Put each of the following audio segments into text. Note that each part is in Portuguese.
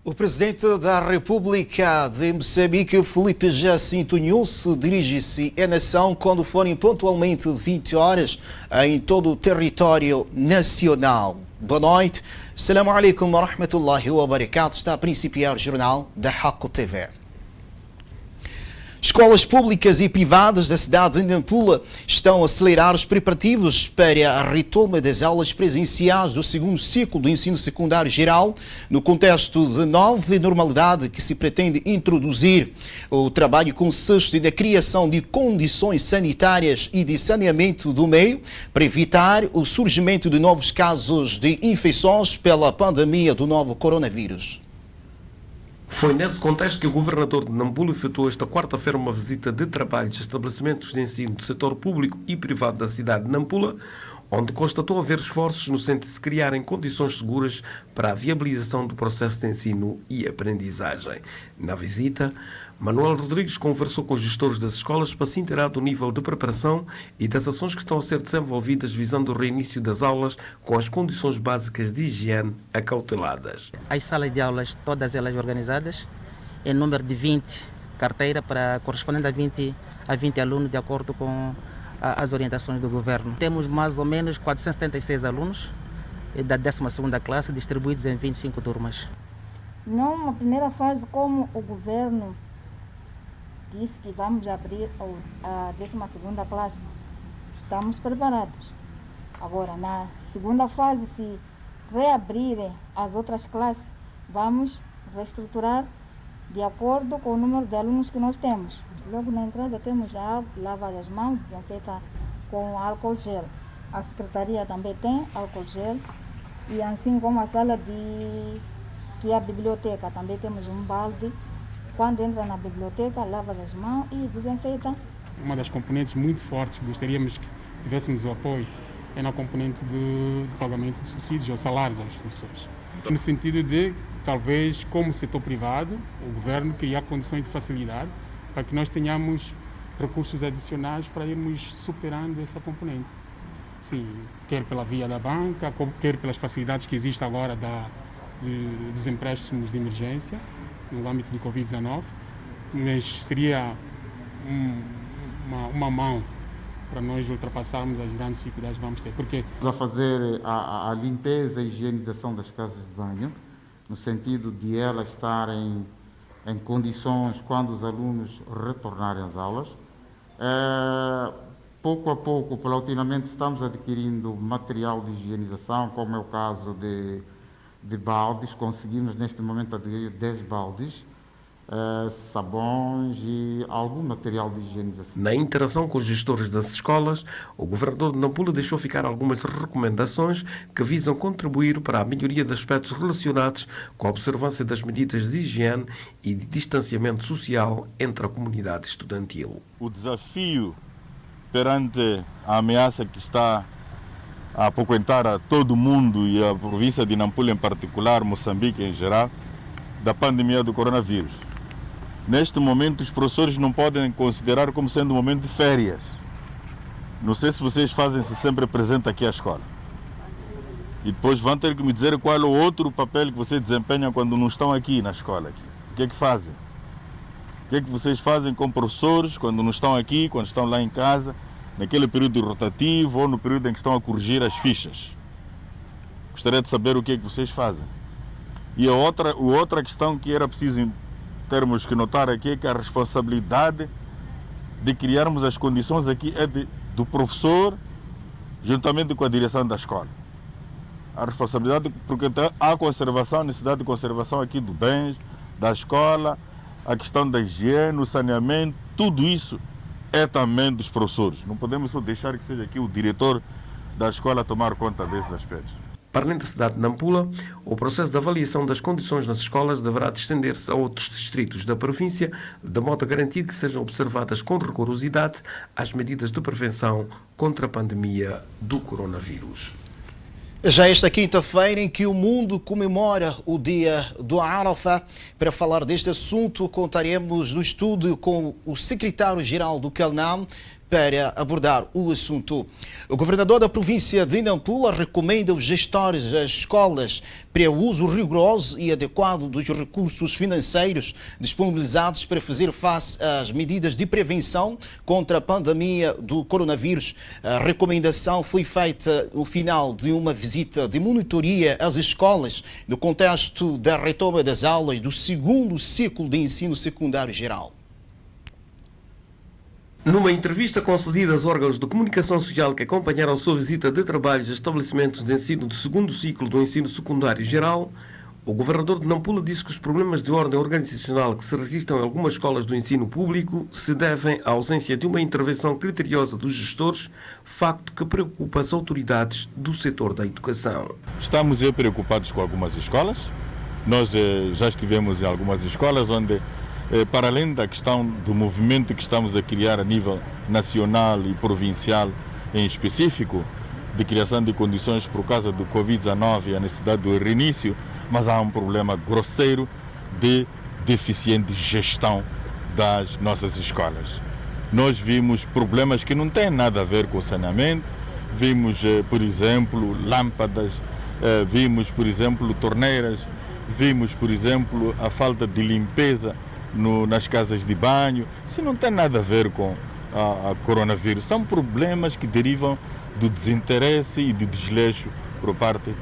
O Presidente da República de Moçambique, Filipe Jacinto Nyusi, dirige-se à nação quando forem pontualmente 20 horas em todo o território nacional. Boa noite. Assalamu alaikum wa rahmatullahi wa barakatuh. Está a principiar o jornal da Haco TV. Escolas públicas e privadas da cidade de Nampula estão a acelerar os preparativos para a retoma das aulas presenciais do segundo ciclo do ensino secundário geral, no contexto de nova normalidade que se pretende introduzir. O trabalho consiste na criação de condições sanitárias e de saneamento do meio para evitar o surgimento de novos casos de infecções pela pandemia do novo coronavírus. Foi nesse contexto que o governador de Nampula efetuou esta quarta-feira uma visita de trabalho de estabelecimentos de ensino do setor público e privado da cidade de Nampula, onde constatou haver esforços no sentido de se criarem condições seguras para a viabilização do processo de ensino e aprendizagem. Na visita, Manuel Rodrigues conversou com os gestores das escolas para se inteirar do nível de preparação e das ações que estão a ser desenvolvidas visando o reinício das aulas com as condições básicas de higiene acauteladas. As salas de aulas, todas elas organizadas, em número de 20 carteira para correspondendo a 20 alunos, de acordo com as orientações do governo. Temos mais ou menos 476 alunos da 12ª classe distribuídos em 25 turmas. Numa primeira fase, como o governo disse que vamos abrir a 12ª classe, estamos preparados. Agora, na segunda fase, se reabrirem as outras classes, vamos reestruturar de acordo com o número de alunos que nós temos. Logo na entrada temos a água, lava as mãos, desinfeta com álcool gel. A secretaria também tem álcool gel e assim como a sala que é a biblioteca, também temos um balde. Quando entra na biblioteca, lava as mãos e desinfeta. Uma das componentes muito fortes, gostaríamos que tivéssemos o apoio, é na componente de pagamento de subsídios ou salários aos professores. No sentido de, talvez, como setor privado, o governo criar condições de facilidade para que nós tenhamos recursos adicionais para irmos superando essa componente. Sim, quer pela via da banca, quer pelas facilidades que existem agora dos empréstimos de emergência, no âmbito do Covid-19, mas seria uma mão para nós ultrapassarmos as grandes dificuldades que vamos ter. Porque a fazer a limpeza e higienização das casas de banho, no sentido de elas estarem em condições quando os alunos retornarem às aulas. Pouco a pouco, paulatinamente, estamos adquirindo material de higienização, como é o caso de baldes. Conseguimos neste momento adquirir 10 baldes, sabões e algum material de higienização. Na interação com os gestores das escolas, o governador de Nampula deixou ficar algumas recomendações que visam contribuir para a melhoria de aspectos relacionados com a observância das medidas de higiene e de distanciamento social entre a comunidade estudantil. O desafio perante a ameaça que está a apoquentar a todo o mundo e a província de Nampula em particular, Moçambique em geral, da pandemia do coronavírus. Neste momento, os professores não podem considerar como sendo um momento de férias. Não sei se vocês fazem-se sempre presente aqui à escola. E depois vão ter que me dizer qual é o outro papel que vocês desempenham quando não estão aqui na escola. O que é que fazem? O que é que vocês fazem com professores quando não estão aqui, quando estão lá em casa, naquele período rotativo ou no período em que estão a corrigir as fichas? Gostaria de saber o que é que vocês fazem. E a outra questão que era preciso termos que notar aqui é que a responsabilidade de criarmos as condições aqui é do professor, juntamente com a direção da escola. A responsabilidade, porque há conservação, necessidade de conservação aqui do bens, da escola, a questão da higiene, o saneamento, tudo isso é também dos professores. Não podemos só deixar que seja aqui o diretor da escola a tomar conta desses aspectos. Para além da cidade de Nampula, o processo de avaliação das condições nas escolas deverá estender-se a outros distritos da província, de modo a garantir que sejam observadas com rigorosidade as medidas de prevenção contra a pandemia do coronavírus. Já esta quinta-feira em que o mundo comemora o dia do Arafah, para falar deste assunto contaremos no estúdio com o secretário-geral do CALNAM, para abordar o assunto. O governador da província de Nampula recomenda aos gestores das escolas para o uso rigoroso e adequado dos recursos financeiros disponibilizados para fazer face às medidas de prevenção contra a pandemia do coronavírus. A recomendação foi feita no final de uma visita de monitoria às escolas no contexto da retoma das aulas do segundo ciclo de ensino secundário geral. Numa entrevista concedida aos órgãos de comunicação social que acompanharam a sua visita de trabalho aos estabelecimentos de ensino do segundo ciclo do ensino secundário geral, o governador de Nampula disse que os problemas de ordem organizacional que se registram em algumas escolas do ensino público se devem à ausência de uma intervenção criteriosa dos gestores, facto que preocupa as autoridades do setor da educação. Estamos preocupados com algumas escolas. Nós já estivemos em algumas escolas onde, para além da questão do movimento que estamos a criar a nível nacional e provincial em específico, de criação de condições por causa do Covid-19 e a necessidade do reinício, mas há um problema grosseiro de deficiente gestão das nossas escolas. Nós vimos problemas que não têm nada a ver com o saneamento, vimos, por exemplo, lâmpadas, vimos, por exemplo, torneiras, vimos, por exemplo, a falta de limpeza nas casas de banho. Isso não tem nada a ver com a coronavírus. São problemas que derivam do desinteresse e do desleixo por parte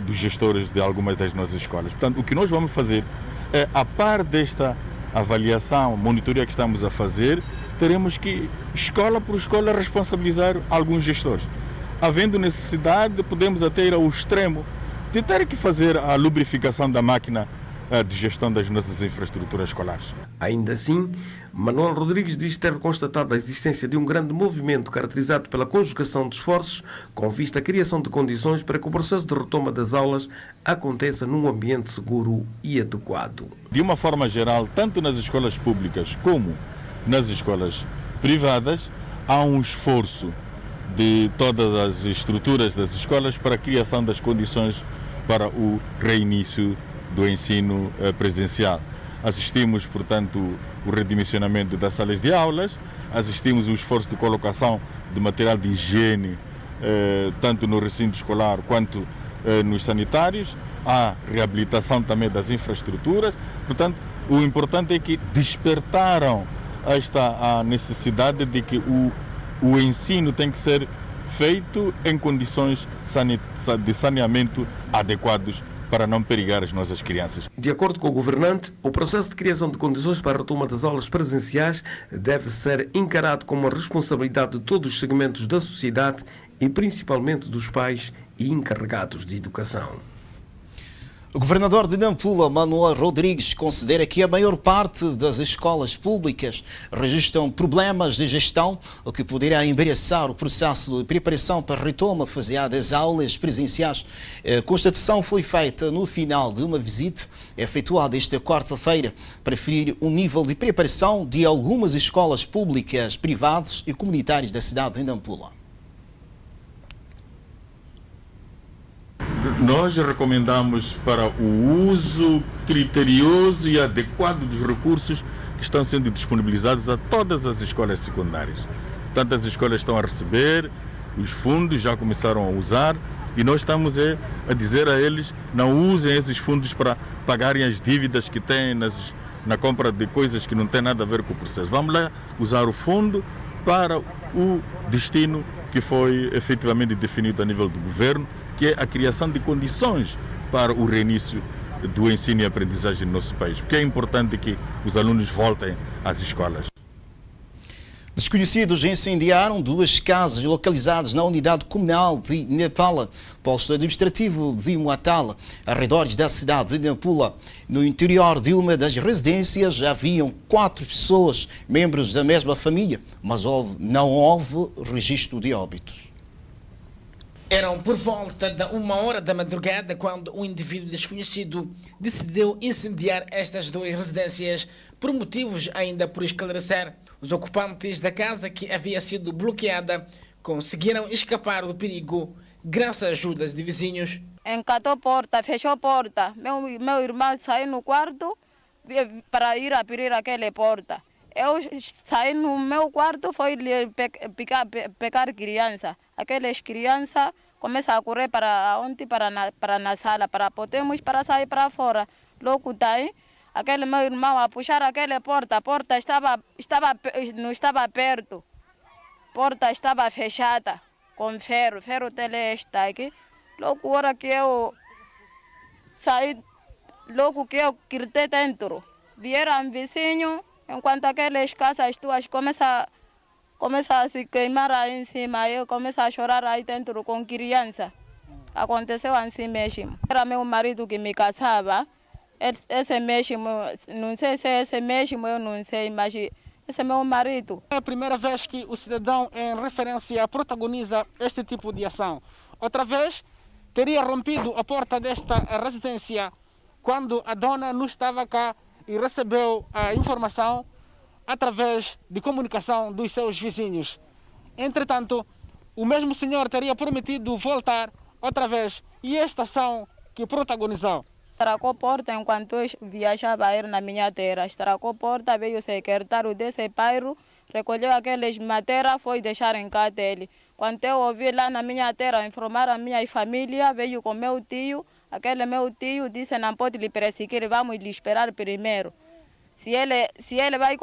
dos gestores de algumas das nossas escolas. Portanto, o que nós vamos fazer é, a par desta avaliação, monitoria que estamos a fazer, teremos que, escola por escola, responsabilizar alguns gestores. Havendo necessidade, podemos até ir ao extremo de ter que fazer a lubrificação da máquina de gestão das nossas infraestruturas escolares. Ainda assim, Manuel Rodrigues diz ter constatado a existência de um grande movimento caracterizado pela conjugação de esforços com vista à criação de condições para que o processo de retoma das aulas aconteça num ambiente seguro e adequado. De uma forma geral, tanto nas escolas públicas como nas escolas privadas, há um esforço de todas as estruturas das escolas para a criação das condições para o reinício do ensino presencial. Assistimos, portanto, o redimensionamento das salas de aulas, assistimos o esforço de colocação de material de higiene, tanto no recinto escolar quanto nos sanitários, a reabilitação também das infraestruturas. Portanto, o importante é que despertaram a necessidade de que o ensino tem que ser feito em condições de saneamento adequados para não perigar as nossas crianças. De acordo com o governante, o processo de criação de condições para a retoma das aulas presenciais deve ser encarado como uma responsabilidade de todos os segmentos da sociedade e principalmente dos pais e encarregados de educação. O governador de Nampula, Manuel Rodrigues, considera que a maior parte das escolas públicas registram problemas de gestão, o que poderá embaraçar o processo de preparação para a retoma faseada das aulas presenciais. A constatação foi feita no final de uma visita efetuada esta quarta-feira para ferir o nível de preparação de algumas escolas públicas, privadas e comunitárias da cidade de Nampula. Nós recomendamos para o uso criterioso e adequado dos recursos que estão sendo disponibilizados a todas as escolas secundárias. Tantas escolas estão a receber os fundos, já começaram a usar, e nós estamos a dizer a eles: não usem esses fundos para pagarem as dívidas que têm na compra de coisas que não têm nada a ver com o processo. Vamos lá usar o fundo para o destino que foi efetivamente definido a nível do governo, que é a criação de condições para o reinício do ensino e aprendizagem no nosso país, porque é importante que os alunos voltem às escolas. Desconhecidos incendiaram duas casas localizadas na unidade comunal de Nepala, posto administrativo de Muatala, arredores da cidade de Nampula. No interior de uma das residências haviam 4 pessoas, membros da mesma família, mas não houve registro de óbitos. Eram por volta da 1h da madrugada quando um indivíduo desconhecido decidiu incendiar estas duas residências por motivos ainda por esclarecer. Os ocupantes da casa, que havia sido bloqueada, conseguiram escapar do perigo graças à ajuda de vizinhos. Encatou a porta, fechou a porta. Meu irmão saiu no quarto para ir abrir aquela porta. Eu saí no meu quarto, fui pegar criança. Aquelas crianças começam a correr para onde? Para na sala, para podermos para sair para fora. Logo daí, aquele meu irmão a puxar aquela porta, a porta não estava perto. A porta estava fechada com ferro teleste aqui. Logo hora que eu saí, logo que eu gritei dentro, vieram vizinhos, enquanto aquelas casas tuas começam a se queimar aí em cima, eu começo a chorar aí dentro com criança. Aconteceu assim mesmo. Era meu marido que me casava, esse mesmo, não sei se é esse mesmo, eu não sei, mas esse é meu marido. É a primeira vez que o cidadão em referência protagoniza este tipo de ação. Outra vez, teria rompido a porta desta residência quando a dona não estava cá e recebeu a informação através de comunicação dos seus vizinhos. Entretanto, o mesmo senhor teria prometido voltar outra vez e esta ação que protagonizou. Estragou a porta enquanto eu viajava a ir na minha terra. Estragou a porta, veio o secretário desse bairro, recolheu aquelas matérias, foi deixar em casa dele. Quando eu ouvi lá na minha terra informar a minha família, veio com meu tio. Aquele meu tio disse: não pode lhe perseguir, vamos lhe esperar primeiro. Se ele vai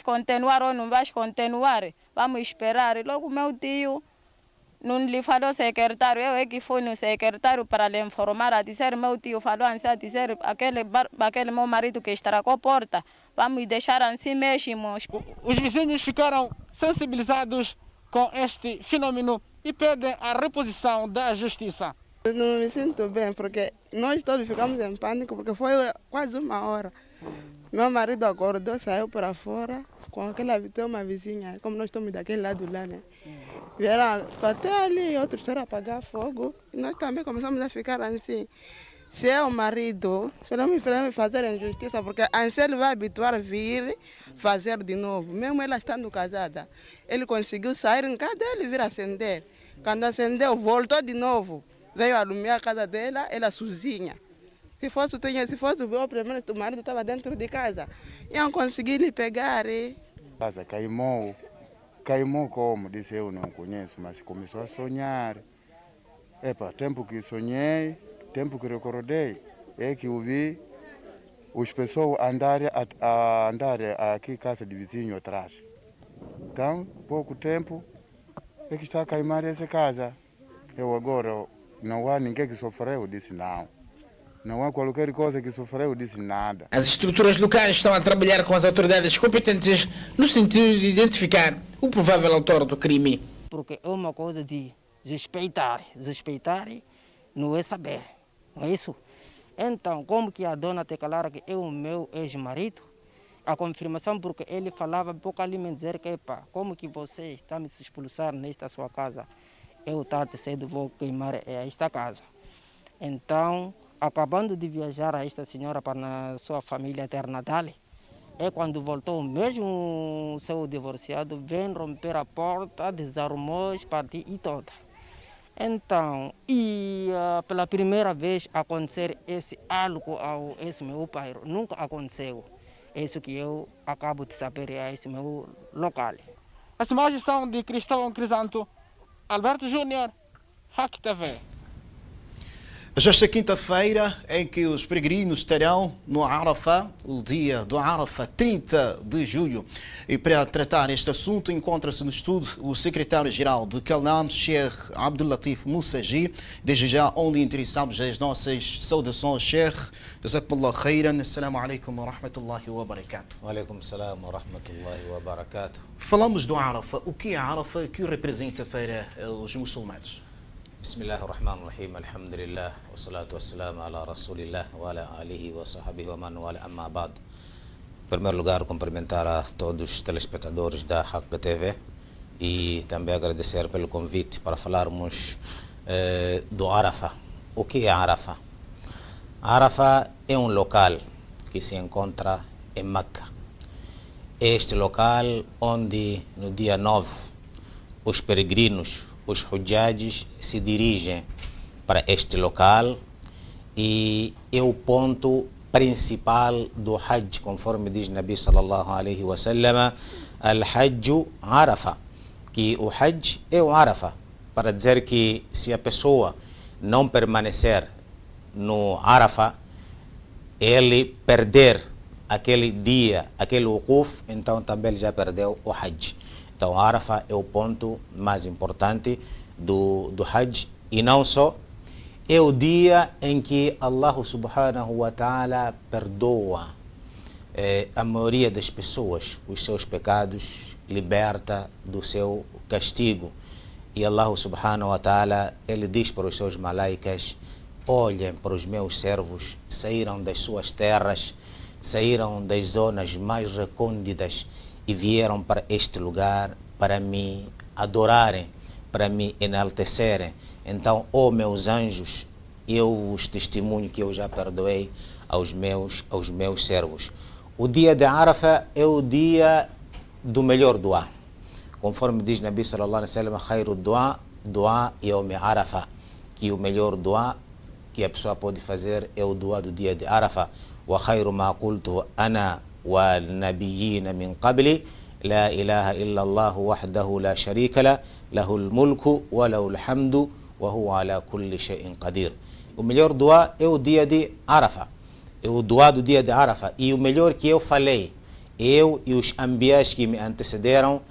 continuar ou não vai continuar, vamos esperar. E logo meu tio não lhe falou secretário, eu é que fui no secretário para lhe informar, a dizer, meu tio falou assim, a dizer, aquele meu marido que estragou a porta, vamos deixar assim mesmo. Os vizinhos ficaram sensibilizados com este fenômeno e pedem a reposição da justiça. Eu não me sinto bem, porque nós todos ficamos em pânico, porque foi quase 1 hora. Meu marido acordou, saiu para fora, com aquela uma vizinha, como nós estamos daquele lado lá, né? Vieram até ali, outros foram apagar fogo, e nós também começamos a ficar assim. Se é o marido, pelo menos fazer injustiça, porque assim ele vai habituar a vir fazer de novo. Mesmo ela estando casada, ele conseguiu sair em casa dele e vir acender. Quando acendeu, voltou de novo. Veio alumiar a casa dela, ela sozinha. Se fosse o primeiro, o marido estava dentro de casa. Iam conseguir lhe pegar. Casa queimou como? Disse, eu não conheço, mas começou a sonhar. Tempo que sonhei, tempo que recordei, é que eu vi as pessoas andarem aqui casa de vizinho atrás. Então, pouco tempo, é que está a queimar essa casa. Eu agora, não há ninguém que sofreu, disse não. Não há qualquer coisa que sofreu, disse nada. As estruturas locais estão a trabalhar com as autoridades competentes no sentido de identificar o provável autor do crime. Porque é uma coisa de respeitar não é saber, não é isso? Então, como que a dona te calara que é o meu ex-marido, a confirmação, porque ele falava pouco ali me dizer que, como que você está me expulsar nesta sua casa? Eu tarde cedo vou queimar esta casa. Então, acabando de viajar a esta senhora para a sua família Natal, é quando voltou mesmo seu divorciado, vem romper a porta, desarmou as partes e toda. Então, pela primeira vez acontecer algo ao esse meu pai, nunca aconteceu. Isso que eu acabo de saber é esse meu local. As imagens são de Cristóvão Crisanto, Alberto Júnior, Hack TV. Esta quinta-feira em que os peregrinos estarão no Arafá, o dia do Arafá, 30 de julho. E para tratar este assunto encontra-se no estudo o secretário-geral do Calnam, Sheikh Abdulatif Moussaji. Desde já, onde interessamos as nossas saudações, Sheikh. Jazakumullah khairan. Assalamu alaikum wa rahmatullahi wa barakatuh. Wa alaikum salam wa rahmatullahi wa barakatuh. Falamos do Arafá. O que é Arafá? O que representa para os muçulmanos? Bismillah ar-Rahman ar-Rahim, alhamdulillah, wa salatu wa salam ala rasulillah, wa ala alihi wa sahbihi wa man wala amma ba'd. Em primeiro lugar, cumprimentar a todos os telespectadores da Hack TV e também agradecer pelo convite para falarmos do Arafá. O que é Arafá? Arafá é um local que se encontra em Meca. Este local onde no dia 9 os peregrinos, os hujjages se dirigem para este local e é o ponto principal do Hajj, conforme diz Nabi sallallahu alaihi wasallam, al-Hajj Arafa, que o Hajj é o Arafa, para dizer que se a pessoa não permanecer no Arafa, ele perder aquele dia, aquele Wuquf, então também ele já perdeu o Hajj. Então Arafa é o ponto mais importante do Hajj, e não só, é o dia em que Allah subhanahu wa ta'ala perdoa a maioria das pessoas os seus pecados, liberta do seu castigo. E Allah subhanahu wa ta'ala, ele diz para os seus malaicas: olhem para os meus servos, saíram das suas terras, saíram das zonas mais recônditas e vieram para este lugar para me adorarem, para me enaltecerem. Então, ó meus anjos, eu vos testemunho que eu já perdoei aos meus servos. O dia de Arafa é o dia do melhor dua. Conforme diz Nabi sallallahu alaihi wasallam, khairu dua yawm Arafa, que o melhor dua que a pessoa pode fazer é o dua do dia de Arafa. Wa khairu ma qultu ana wa nabiyyin min qabli, la ilaha illa Allah wahdahu la sharika la, lahul mulku wa lahul hamdu wa huwa ala kulli shay'in qadir. O melhor dua é o dia de Arafa, é o dua do dia de Arafa. E o melhor que eu falei, eu e os anbiás que me antecederam,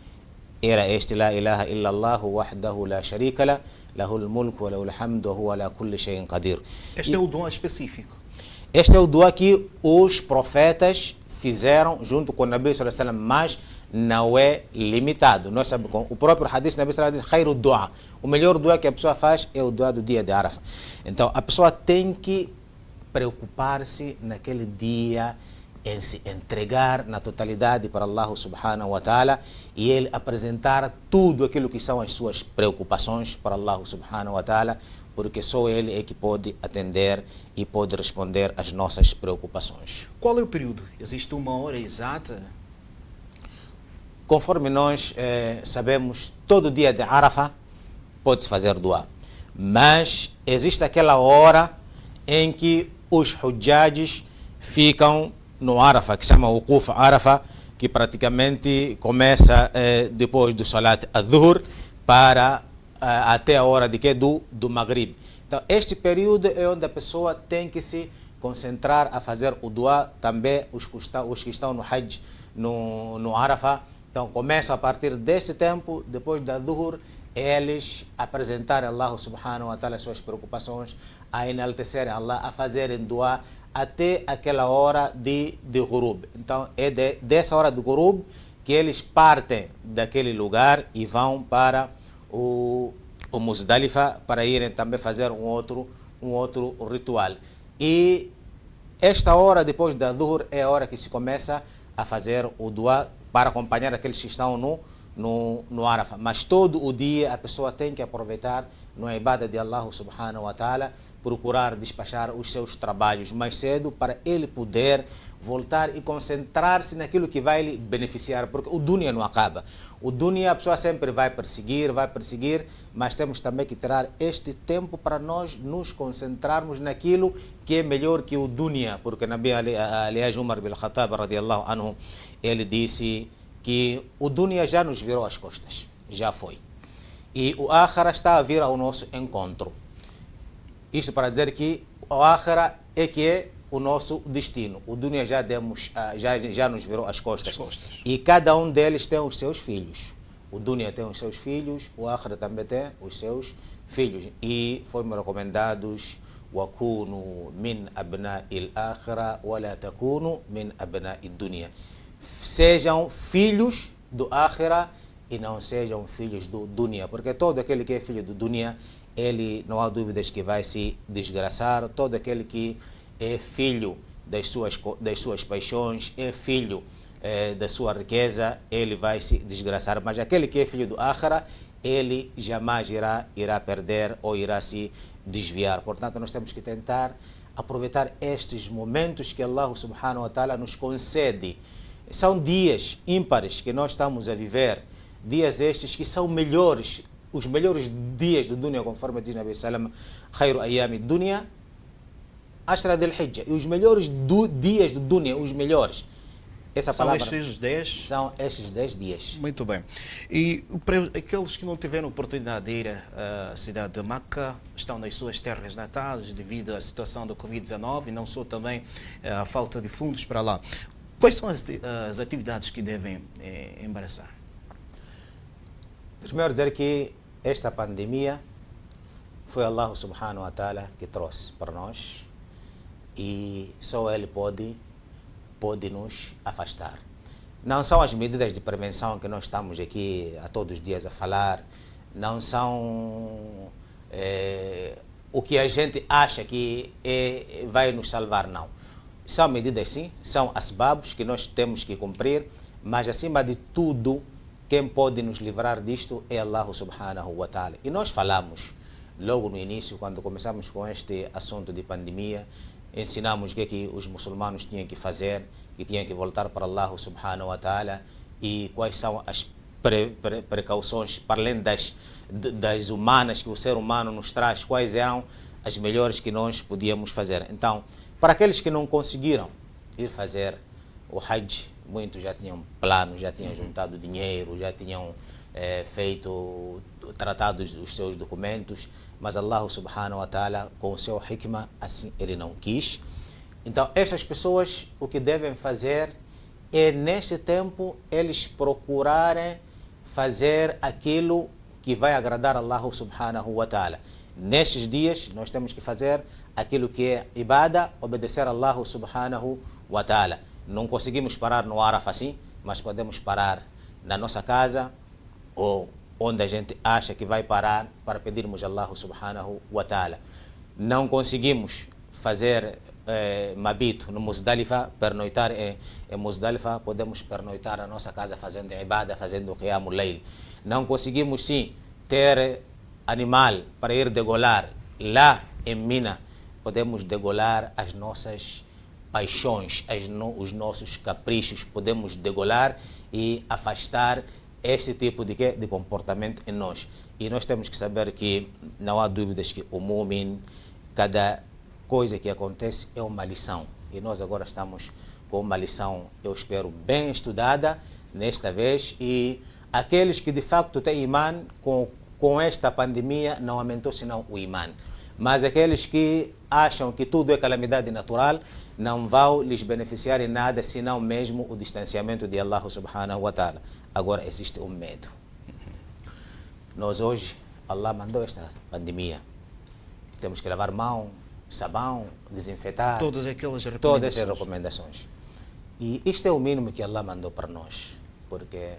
era este: la ilaha illallah wahdahu la sharika la, lahul mulku wa lahul hamdu wa huwa ala kulli shay'in qadir. Este é o dua específico. Este é o dua que os profetas fizeram junto com o Nabi sallallahu alaihi wasallam, mas não é limitado. Nós sabemos, com o próprio hadith, Nabi sallallahu alaihi wasallam diz: khairu dua. O melhor dua que a pessoa faz é o dua do dia de Arafa. Então a pessoa tem que preocupar-se naquele dia em se entregar na totalidade para Allah subhanahu wa ta'ala, e ele apresentar tudo aquilo que são as suas preocupações para Allah subhanahu wa ta'ala, porque só ele é que pode atender e pode responder às nossas preocupações. Qual é o período? Existe uma hora exata? Conforme nós sabemos, todo dia de Arafa pode-se fazer dua, mas existe aquela hora em que os hujjajis ficam no Arafa, que se chama Wuquf Arafa, que praticamente começa depois do Salat al-Dhuhr para até a hora de quê? Do Maghrib. Então este período é onde a pessoa tem que se concentrar a fazer o dua. Também os que estão no Hajj, no Arafa, então começam a partir deste tempo, depois da Dhuhr, eles apresentarem a Allah subhanahu wa ta'ala as suas preocupações, a enaltecerem Allah, a fazerem dua até aquela hora de Ghurub. Então é dessa hora de Ghurub que eles partem daquele lugar e vão para o Muzdalifa para irem também fazer um outro ritual. E esta hora depois da Dhuhr é a hora que se começa a fazer o dua para acompanhar aqueles que estão no Arafa. Mas todo o dia a pessoa tem que aproveitar no ibada de Allah subhanahu wa ta'ala, procurar despachar os seus trabalhos mais cedo para ele poder voltar e concentrar-se naquilo que vai lhe beneficiar, porque o dunya não acaba. O dunya a pessoa sempre vai perseguir, mas temos também que tirar este tempo para nós nos concentrarmos naquilo que é melhor que o dunya, porque Nabi aliás Umar bin Khattab radiallahu anhu, ele disse que o dunya já nos virou as costas, já foi. E o akhira está a vir ao nosso encontro. Isto para dizer que o akhira é que é o nosso destino. O dunya já nos virou as costas. E cada um deles tem os seus filhos. O dunya tem os seus filhos, o akhira também tem os seus filhos. E foi-me recomendados: وَكُونُوا مِنْ أَبْنَاءِ الْآخِرَةِ وَلَا تَكُونُوا مِنْ أَبْنَاءِ الدُّنْيَا. Sejam filhos do akhira e não sejam filhos do dunya, porque todo aquele que é filho do dunya, ele não há dúvidas que vai se desgraçar. Todo aquele que é filho das suas paixões, é filho da sua riqueza, ele vai se desgraçar. Mas aquele que é filho do akhira, ele jamais irá perder ou irá se desviar. Portanto, nós temos que tentar aproveitar estes momentos que Allah subhanahu wa ta'ala nos concede. São dias ímpares que nós estamos a viver, dias estes que são melhores, os melhores dias do dunya, conforme diz Nabi sallam, khairu ayami dunya Ashra del Hijjah, e os melhores dias do Dunya, os melhores. Essa São palavra, estes 10? São estes 10 dias. Muito bem. E para aqueles que não tiveram oportunidade de ir à cidade de Meca, estão nas suas terras natais devido à situação da Covid-19 e não só também a falta de fundos para lá. Quais são as atividades que devem embaraçar? Primeiro dizer que esta pandemia foi Allah subhanahu wa ta'ala que trouxe para nós e só Ele pode nos afastar. Não são as medidas de prevenção que nós estamos aqui a todos os dias a falar, não são o que a gente acha que vai nos salvar, não. São medidas sim, são asbabos que nós temos que cumprir, mas acima de tudo, quem pode nos livrar disto é Allah subhanahu wa ta'ala. E nós falamos logo no início, quando começamos com este assunto de pandemia, ensinamos o que os muçulmanos tinham que fazer, que tinham que voltar para Allah subhanahu wa ta'ala e quais são as precauções, para além das humanas que o ser humano nos traz, quais eram as melhores que nós podíamos fazer. Então, para aqueles que não conseguiram ir fazer o Hajj, muitos já tinham planos, já tinham juntado dinheiro, já tinham tratado os seus documentos, mas Allah subhanahu wa ta'ala, com o seu hikmah, assim Ele não quis. Então, estas pessoas, o que devem fazer é, neste tempo, eles procurarem fazer aquilo que vai agradar Allah subhanahu wa ta'ala. Nestes dias, nós temos que fazer aquilo que é ibada, obedecer a Allah subhanahu wa ta'ala. Não conseguimos parar no Arafah assim, mas podemos parar na nossa casa ou onde a gente acha que vai parar para pedirmos a Allah subhanahu wa ta'ala. Não conseguimos fazer mabito no Muzdalifa, pernoitar em Muzdalifa, podemos pernoitar na nossa casa fazendo ibada, fazendo qiyamul layl. Não conseguimos sim ter animal para ir degolar lá em Mina, podemos degolar as nossas paixões, os nossos caprichos, podemos degolar e afastar este tipo de comportamento em nós. E nós temos que saber que não há dúvidas que o mu'min, cada coisa que acontece é uma lição. E nós agora estamos com uma lição, eu espero, bem estudada nesta vez. E aqueles que de facto têm imã, com esta pandemia não aumentou senão o imã. Mas aqueles que acham que tudo é calamidade natural, não vão lhes beneficiar em nada, senão mesmo o distanciamento de Allah subhanahu wa ta'ala. Agora existe um medo. Nós hoje, Allah mandou esta pandemia. Temos que lavar mão, sabão, desinfetar. Todas aquelas recomendações. Todas as recomendações. E isto é o mínimo que Allah mandou para nós. Porque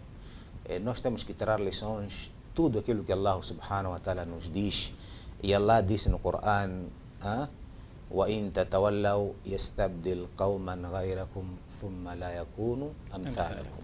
nós temos que tirar lições, tudo aquilo que Allah subhanahu wa ta'ala nos diz. E Allah disse no Coran, وَإِن تَتَوَلَّوْا يَسْتَبْدِلْ قَوْمًا غَيْرَكُمْ ثُمَّ لَا يَكُونُوا أَمْثَالَكُمْ.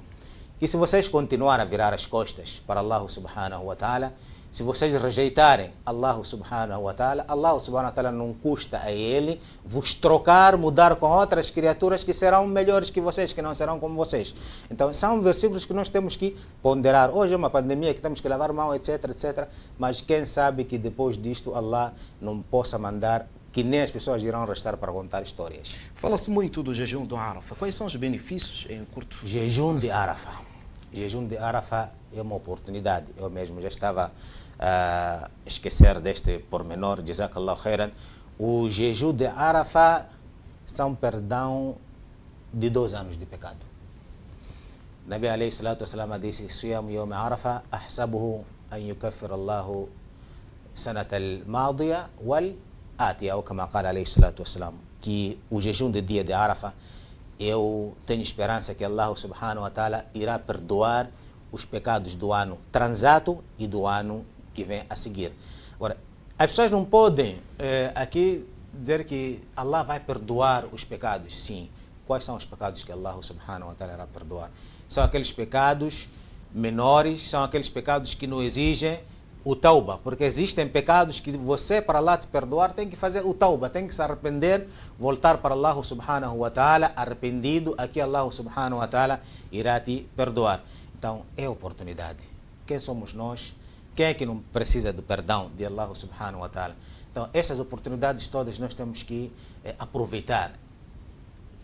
Que se vocês continuarem a virar as costas para Allah subhanahu wa ta'ala, se vocês rejeitarem Allah subhanahu wa ta'ala, Allah subhanahu wa ta'ala não custa a Ele vos trocar, mudar com outras criaturas que serão melhores que vocês, que não serão como vocês. Então são versículos que nós temos que ponderar. Hoje é uma pandemia que temos que lavar mão, etc, etc. Mas quem sabe que depois disto Allah não possa mandar que nem as pessoas irão restar para contar histórias. Fala-se muito do jejum do Arafah. Quais são os benefícios em curto? Jejum de Arafah. Jejum de Arafah é uma oportunidade. Eu mesmo já estava a esquecer deste pormenor. Jazakallahu khairan. O jejum de Arafah são perdão de 2 anos de pecado. Nabi alayhi salatu wassalam disse: Siyam yawm Arafah ahsabuhu an yukaffir Allahu sanat al-madiya wal atiya, ou como qala alayhi salatu wassalam, que o jejum de dia de Arafah, eu tenho esperança que Allah subhanahu wa ta'ala irá perdoar os pecados do ano transato e do ano que vem a seguir. Agora, as pessoas não podem aqui dizer que Allah vai perdoar os pecados. Sim. Quais são os pecados que Allah subhanahu wa ta'ala irá perdoar? São aqueles pecados menores, são aqueles pecados que não exigem o tauba, porque existem pecados que você, para Allah te perdoar, tem que fazer o tauba, tem que se arrepender, voltar para Allah subhanahu wa ta'ala, arrependido, aqui Allah subhanahu wa ta'ala irá te perdoar. Então, é oportunidade. Quem somos nós? Quem é que não precisa do perdão de Allah subhanahu wa ta'ala? Então, estas oportunidades todas nós temos que aproveitar.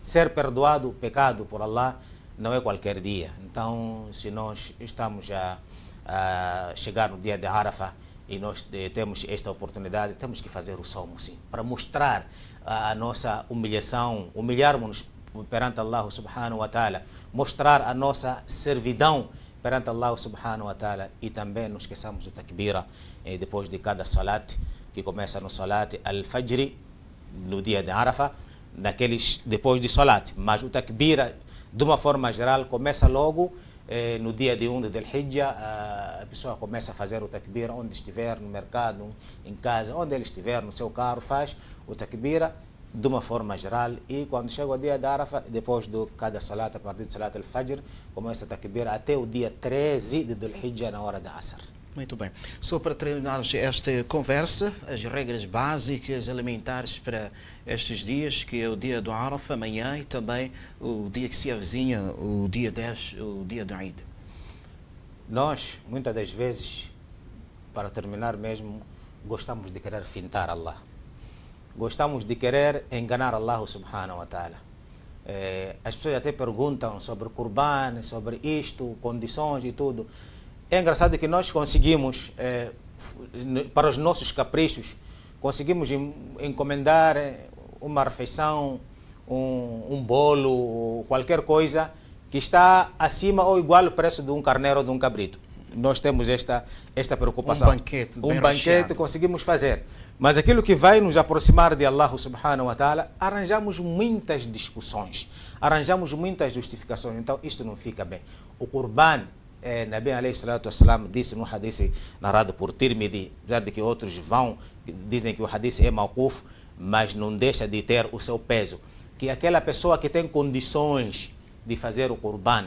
Ser perdoado o pecado por Allah não é qualquer dia. Então, se nós estamos a chegar no dia de Arafah e nós temos esta oportunidade, temos que fazer o somo, sim, para mostrar a nossa humilhação, humilharmos-nos perante Allah subhanahu wa ta'ala, mostrar a nossa servidão perante Allah subhanahu wa ta'ala, e também não esqueçamos o takbira depois de cada salat, que começa no salat al-fajr, no dia de Arafah, depois de salat, mas o takbira de uma forma geral começa logo no dia de 1 de Dhul-Hijjah. A pessoa começa a fazer o takbira onde estiver, no mercado, em casa, onde ele estiver, no seu carro, faz o takbira de uma forma geral, e quando chega o dia de Arafah, depois de cada salat, a partir de salat al-fajr, começa a takbira até o dia 13 de Dhul-Hijjah, na hora da Asr. Muito bem. Só para terminarmos esta conversa, as regras básicas, elementares para estes dias, que é o dia do Arafah, amanhã, e também o dia que se avizinha, o dia 10, o dia do Eid. Nós, muitas das vezes, para terminar mesmo, gostamos de querer fintar Allah. Gostamos de querer enganar Allah subhanahu wa ta'ala. As pessoas até perguntam sobre o Qurban, sobre isto, condições e tudo. É engraçado que nós conseguimos, para os nossos caprichos, conseguimos encomendar uma refeição, um bolo, qualquer coisa que está acima ou igual ao preço de um carneiro ou de um cabrito. Nós temos esta preocupação. Um banquete conseguimos fazer. Mas aquilo que vai nos aproximar de Allah subhanahu wa ta'ala, arranjamos muitas discussões, arranjamos muitas justificações. Então isto não fica bem. O Qurban, Nabi alayhi salatu wassalam disse no hadith narrado por Tirmidhi, apesar de que outros dizem que o hadith é mawquf, mas não deixa de ter o seu peso, que aquela pessoa que tem condições de fazer o Qurban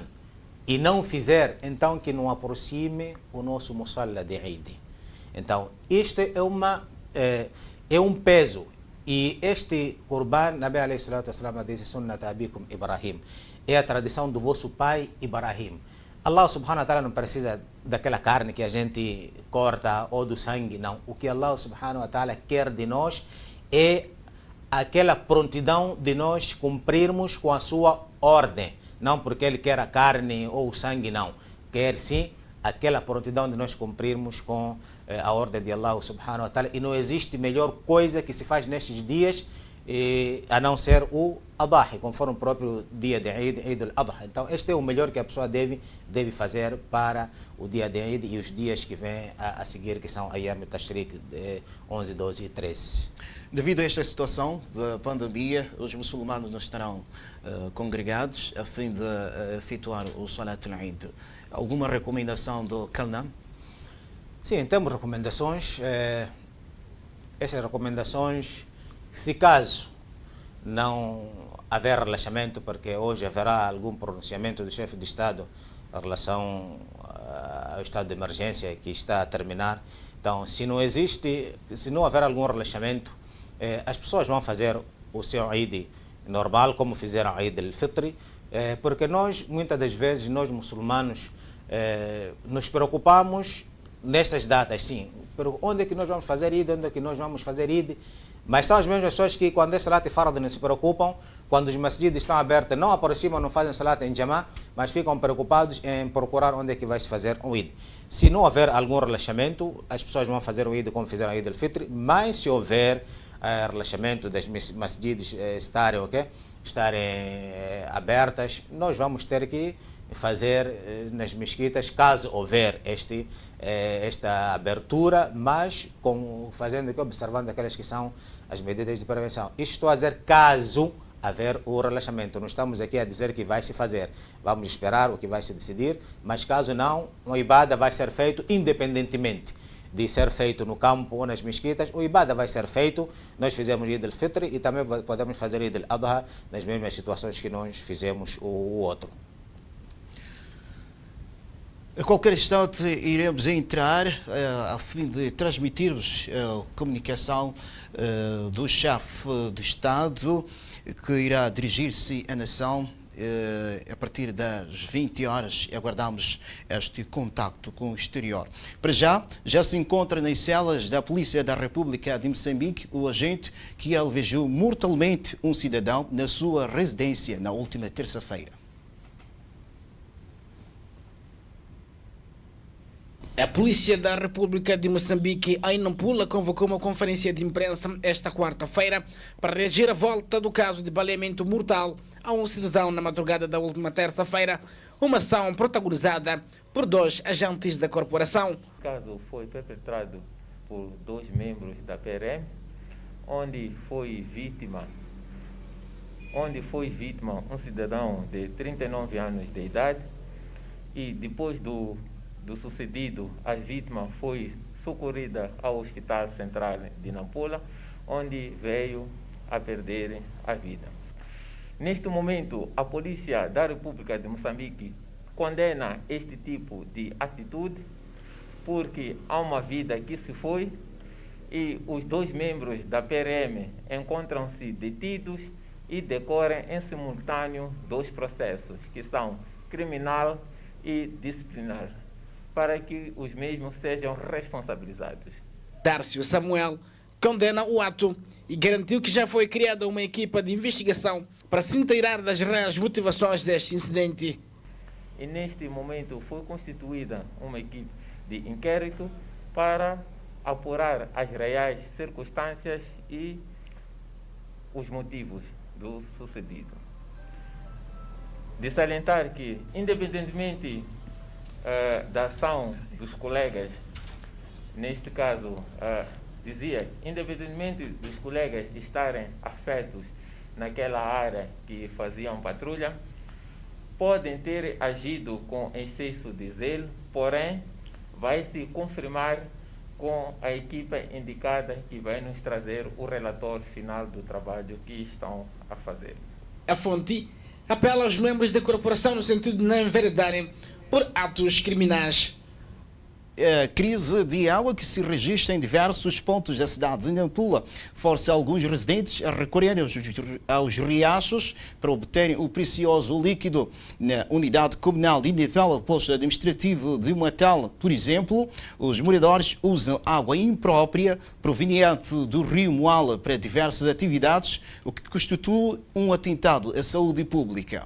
e não fizer, então que não aproxime o nosso musalla de Eid. Então, isto é um peso. E este Qurban, Nabi alayhi salatu wassalam disse, sunnat abikum Ibrahim, é a tradição do vosso pai Ibrahim. Allah subhanahu wa ta'ala não precisa daquela carne que a gente corta ou do sangue, não. O que Allah subhanahu wa ta'ala quer de nós é aquela prontidão de nós cumprirmos com a sua ordem. Não porque ele quer a carne ou o sangue, não. Quer sim aquela prontidão de nós cumprirmos com a ordem de Allah subhanahu wa ta'ala. E não existe melhor coisa que se faz nestes dias a não ser o Adahi, conforme o próprio dia de Eid, Eid al-Adha. Então este é o melhor que a pessoa deve fazer para o dia de Eid e os dias que vêm a seguir, que são Ayam al-Tashriq, 11, 12 e 13. Devido a esta situação da pandemia, os muçulmanos não estarão congregados a fim de efetuar o Salat al-Eid. Alguma recomendação do Kalnam? Sim, temos recomendações. Essas recomendações, se caso não haver relaxamento, porque hoje haverá algum pronunciamento do chefe de Estado em relação ao estado de emergência que está a terminar. Então, se não houver algum relaxamento, as pessoas vão fazer o seu Eid normal, como fizeram o Eid al-Fitr, porque nós, muitas das vezes, nós muçulmanos, nos preocupamos nestas datas, sim. Pero onde é que nós vamos fazer Eid? Onde é que nós vamos fazer Eid? Mas são as mesmas pessoas que, quando é Salat e Farad, não se preocupam. Quando os masjids estão abertos, não aproximam, não fazem Salat em Jamá, mas ficam preocupados em procurar onde é que vai se fazer um Eid. Se não houver algum relaxamento, as pessoas vão fazer o Eid como fizeram o Eid al-Fitr, mas se houver relaxamento das masjids estarem abertas, nós vamos ter que fazer nas mesquitas, caso houver esta abertura, mas observando aquelas que são as medidas de prevenção. Isto estou a dizer caso haver o relaxamento. Não estamos aqui a dizer que vai se fazer. Vamos esperar o que vai se decidir, mas caso não, o Ibada vai ser feito independentemente de ser feito no campo ou nas mesquitas. O Ibada vai ser feito. Nós fizemos Eid al-Fitr e também podemos fazer Eid al-Adha nas mesmas situações que nós fizemos o outro. A qualquer instante iremos entrar a fim de transmitirmos a comunicação do chefe de Estado que irá dirigir-se à nação a partir das 20 horas, aguardamos este contacto com o exterior. Para já se encontra nas celas da Polícia da República de Moçambique o agente que alvejou mortalmente um cidadão na sua residência na última terça-feira. A Polícia da República de Moçambique, em Nampula, convocou uma conferência de imprensa esta quarta-feira para reagir à volta do caso de baleamento mortal a um cidadão na madrugada da última terça-feira, uma ação protagonizada por 2 agentes da corporação. O caso foi perpetrado por 2 membros da PRM, onde foi vítima um cidadão de 39 anos de idade, e depois do sucedido, a vítima foi socorrida ao Hospital Central de Nampula, onde veio a perder a vida. Neste momento, a Polícia da República de Moçambique condena este tipo de atitude, porque há uma vida que se foi e os 2 membros da PRM encontram-se detidos e decorrem em simultâneo 2 processos, que são criminal e disciplinar, para que os mesmos sejam responsabilizados. Dárcio Samuel condena o ato e garantiu que já foi criada uma equipa de investigação para se inteirar das reais motivações deste incidente. E neste momento foi constituída uma equipe de inquérito para apurar as reais circunstâncias e os motivos do sucedido. De salientar que, independentemente da ação dos colegas, neste caso, dizia, independentemente dos colegas estarem afetos naquela área que faziam patrulha, podem ter agido com excesso de zelo, porém, vai se confirmar com a equipa indicada que vai nos trazer o relatório final do trabalho que estão a fazer. A fonte apela aos membros da corporação no sentido de não enveredarem por atos criminais. A crise de água que se registra em diversos pontos da cidade de Nampula força alguns residentes a recorrerem aos riachos para obterem o precioso líquido. Na unidade comunal de Indepela, posto administrativo de Matal, por exemplo, os moradores usam água imprópria proveniente do rio Moala para diversas atividades, o que constitui um atentado à saúde pública.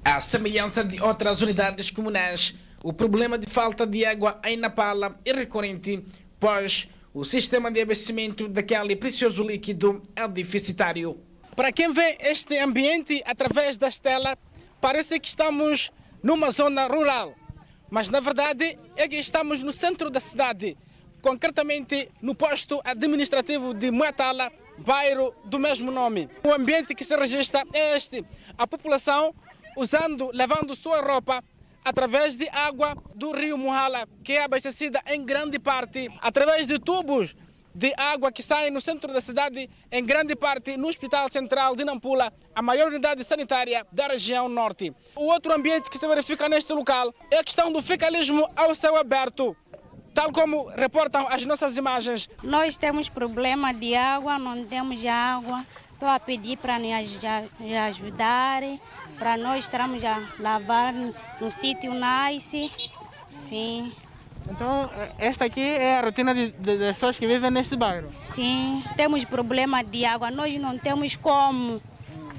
À semelhança de outras unidades comunais, o problema de falta de água em Napala é recorrente, pois o sistema de abastecimento daquele precioso líquido é deficitário. Para quem vê este ambiente através da tela, parece que estamos numa zona rural, mas na verdade é que estamos no centro da cidade, concretamente no posto administrativo de Muatala, bairro do mesmo nome. O ambiente que se registra é este: a população levando sua roupa através de água do rio Moala, que é abastecida em grande parte através de tubos de água que saem no centro da cidade, em grande parte no Hospital Central de Nampula, a maior unidade sanitária da região norte. O outro ambiente que se verifica neste local é a questão do fecalismo ao céu aberto, tal como reportam as nossas imagens. Nós temos problema de água, não temos água. Estou a pedir para nos ajudarem, para nós estarmos a lavar no sítio nice. Sim. Então, esta aqui é a rotina de pessoas que vivem nesse bairro? Sim, temos problema de água, nós não temos como.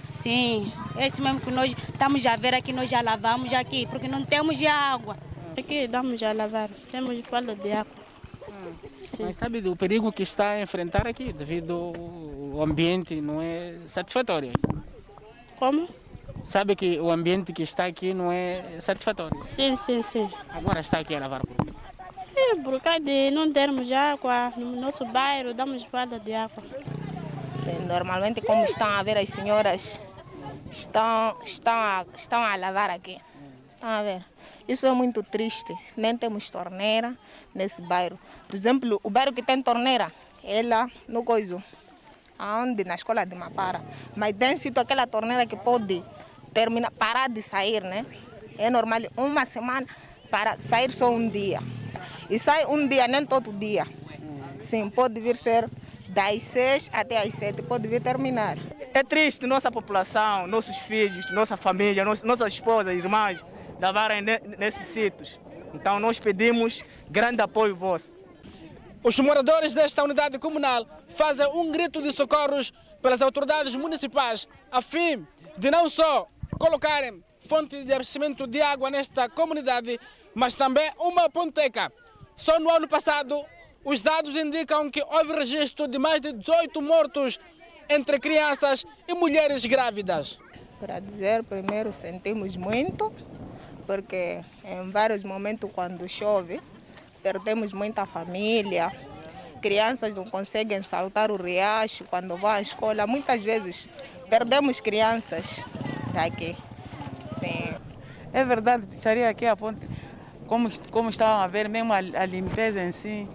Sim, esse mesmo que nós estamos a ver aqui, nós já lavamos aqui, porque não temos água. Aqui damos a lavar, temos falta de água. Sim. Mas sabe do perigo que está a enfrentar aqui, devido ao ambiente não é satisfatório? Como? Sabe que o ambiente que está aqui não é satisfatório? Sim, sim, sim. Agora está aqui a lavar por quê? É por causa de não termos água no nosso bairro, damos falta de água. Sim, normalmente, como estão a ver, as senhoras estão a lavar aqui. Estão a ver? Isso é muito triste. Nem temos torneira nesse bairro. Por exemplo, o bairro que tem torneira é lá no Coiso, aonde na escola de Mapara. Mas tem sido aquela torneira que pode parar de sair, né? É normal, uma semana para sair só um dia. E sai um dia, nem todo dia. Sim, pode vir ser das 6 até às 7 pode vir terminar. É triste nossa população, nossos filhos, nossa família, nossas esposas, irmãs, lavarem nesses sítios. Então nós pedimos grande apoio vosso. Os moradores desta unidade comunal fazem um grito de socorros pelas autoridades municipais a fim de não só colocarem fonte de abastecimento de água nesta comunidade, mas também uma ponteca. Só no ano passado, os dados indicam que houve registro de mais de 18 mortos entre crianças e mulheres grávidas. Para dizer, primeiro sentimos muito, porque em vários momentos quando chove, perdemos muita família, crianças não conseguem saltar o riacho quando vão à escola. Muitas vezes perdemos crianças aqui. Sim. É verdade, seria aqui a ponte, como estavam a ver, mesmo a limpeza em si,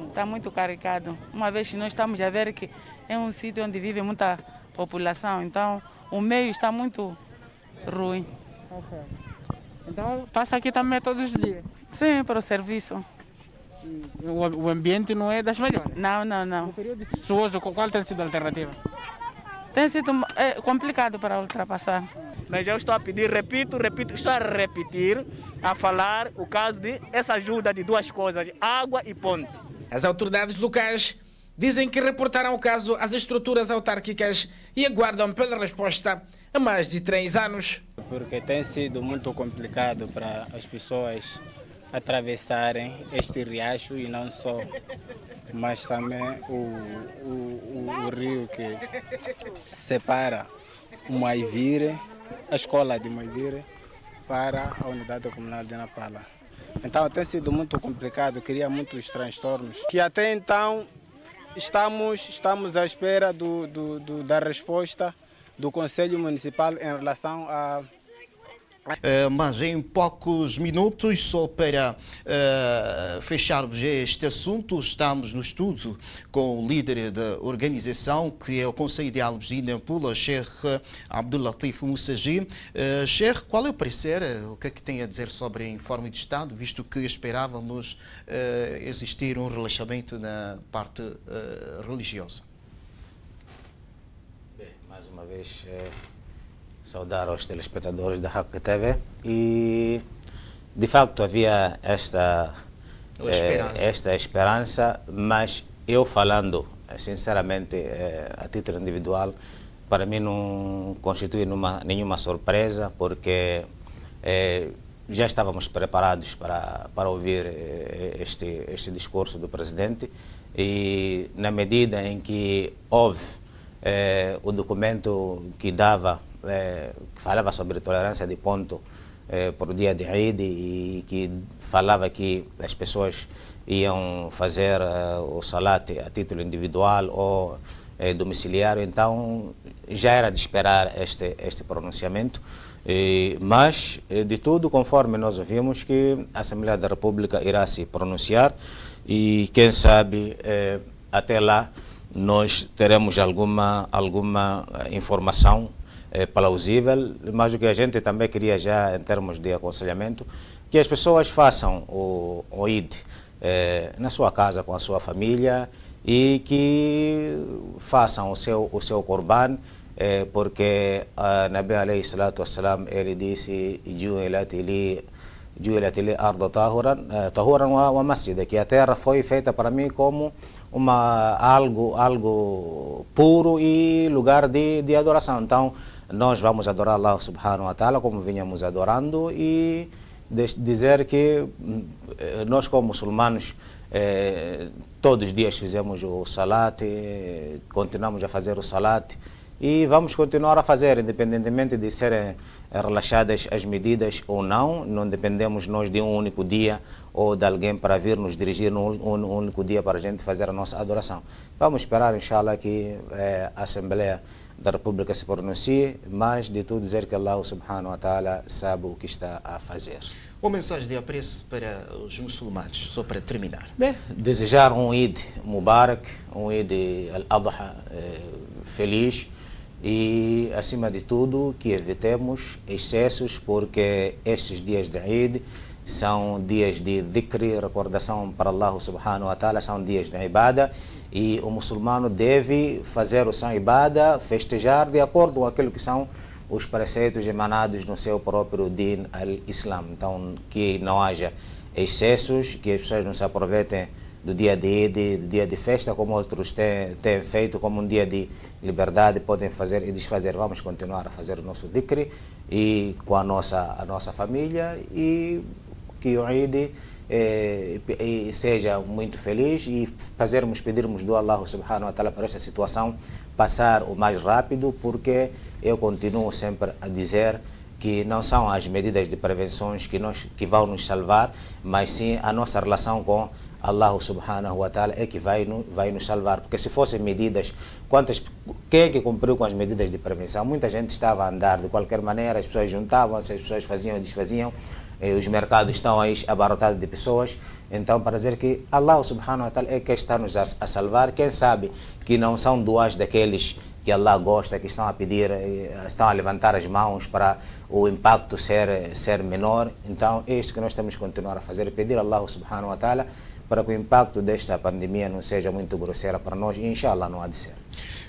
está muito carregado. Uma vez que nós estamos a ver que é um sítio onde vive muita população, então o meio está muito ruim. Okay. Então passa aqui também todos os dias? Sim, para o serviço. O ambiente não é das melhores? Não. No período chuvoso, qual tem sido a alternativa? Tem sido complicado para ultrapassar. Mas eu estou a pedir, repito, estou a repetir, a falar o caso de essa ajuda de duas coisas, água e ponte. As autoridades locais dizem que reportaram o caso às estruturas autárquicas e aguardam pela resposta há mais de 3 anos. Porque tem sido muito complicado para as pessoas atravessarem este riacho e não só, mas também o rio que separa o Maivire, a escola de Maivire, para a unidade comunal de Napala. Então tem sido muito complicado, cria muitos transtornos, que até então estamos à espera da resposta do Conselho Municipal em relação a... Mas em poucos minutos, só para fecharmos este assunto, estamos no estudo com o líder da organização, que é o Conselho de Diálogos de Nampula, Sheikh Abdulatif Moussagi. Sheikh, qual é o parecer? O que é que tem a dizer sobre a informe de Estado, visto que esperávamos existir um relaxamento na parte religiosa? Bem, mais uma vez... saudar aos telespectadores da Haq TV e de facto havia esta esperança, mas eu falando sinceramente a título individual, para mim não constitui nenhuma surpresa, porque já estávamos preparados para ouvir este discurso do presidente, e na medida em que houve o documento que falava sobre tolerância de ponto por dia de Eid, e que falava que as pessoas iam fazer o salat a título individual ou domiciliário, então já era de esperar este pronunciamento. Mas, de tudo, conforme nós ouvimos, que a Assembleia da República irá se pronunciar e, quem sabe, até lá nós teremos alguma informação plausível, mas o que a gente também queria já em termos de aconselhamento, que as pessoas façam o Eid na sua casa com a sua família e que façam o seu Corban, porque Nabi alayhi salatu wassalam, ele disse ju'ilat li ardu tahuran wa masjid, que a terra foi feita para mim como algo puro e lugar de adoração. Então nós vamos adorar Allah subhanahu wa ta'ala como vinhamos adorando, e dizer que nós como muçulmanos todos os dias fizemos o salat, continuamos a fazer o salat e vamos continuar a fazer, independentemente de serem relaxadas as medidas ou não. Não dependemos nós de um único dia ou de alguém para vir nos dirigir num único dia para a gente fazer a nossa adoração. Vamos esperar, inshallah, que a Assembleia da República se pronuncie, mas de tudo dizer que Allah subhanahu wa ta'ala sabe o que está a fazer. Uma mensagem de apreço para os muçulmanos, só para terminar. Bem, desejar um Eid Mubarak, um Eid al-Adha feliz, e, acima de tudo, que evitemos excessos, porque estes dias de Eid são dias de dhikri, recordação para Allah subhanahu wa ta'ala, são dias de ibada, e o muçulmano deve fazer o seu ibada, festejar de acordo com aquilo que são os preceitos emanados no seu próprio din al-Islam. Então, que não haja excessos, que as pessoas não se aproveitem do dia de Eid, do dia de festa, como outros têm feito, como um dia de liberdade, podem fazer e desfazer. Vamos continuar a fazer o nosso dhikri e com a nossa família, e que o Eid seja muito feliz, e pedirmos do Allah subhanahu wa ta'ala para esta situação passar o mais rápido, porque eu continuo sempre a dizer que não são as medidas de prevenções que vão nos salvar, mas sim a nossa relação com Allah subhanahu wa ta'ala é que vai nos salvar. Porque se fossem medidas, quem é que cumpriu com as medidas de prevenção? Muita gente estava a andar de qualquer maneira, as pessoas juntavam-se, as pessoas faziam e desfaziam, os mercados estão aí abarrotados de pessoas. Então, para dizer que Allah subhanahu wa ta'ala é que está nos a salvar, quem sabe que não são duas daqueles que Allah gosta, que estão a pedir, estão a levantar as mãos para o impacto ser menor. Então, é isto que nós temos que continuar a fazer, pedir a Allah subhanahu wa ta'ala para que o impacto desta pandemia não seja muito grosseira para nós, e inshallah não há de ser.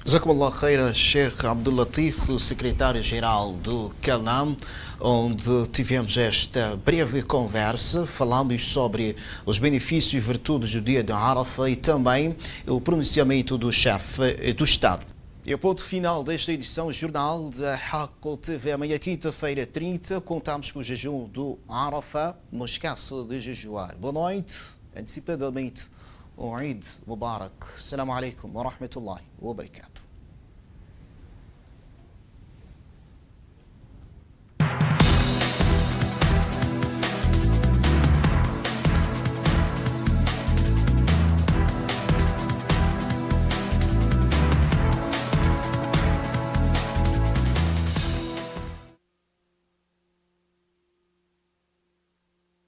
Jazakumullah khaira, Sheikh Abdul Latif, o secretário-geral do CALNAM, onde tivemos esta breve conversa, falamos sobre os benefícios e virtudes do dia de Arafah e também o pronunciamento do chefe do Estado. E o ponto final desta edição jornal da Haqq TV. Amanhã, quinta-feira, 30, contamos com o jejum do Arafah. Não esqueça de jejuar. Boa noite, antecipadamente, um Eid Mubarak. Assalamu alaikum wa rahmatullahi wa barakatuh.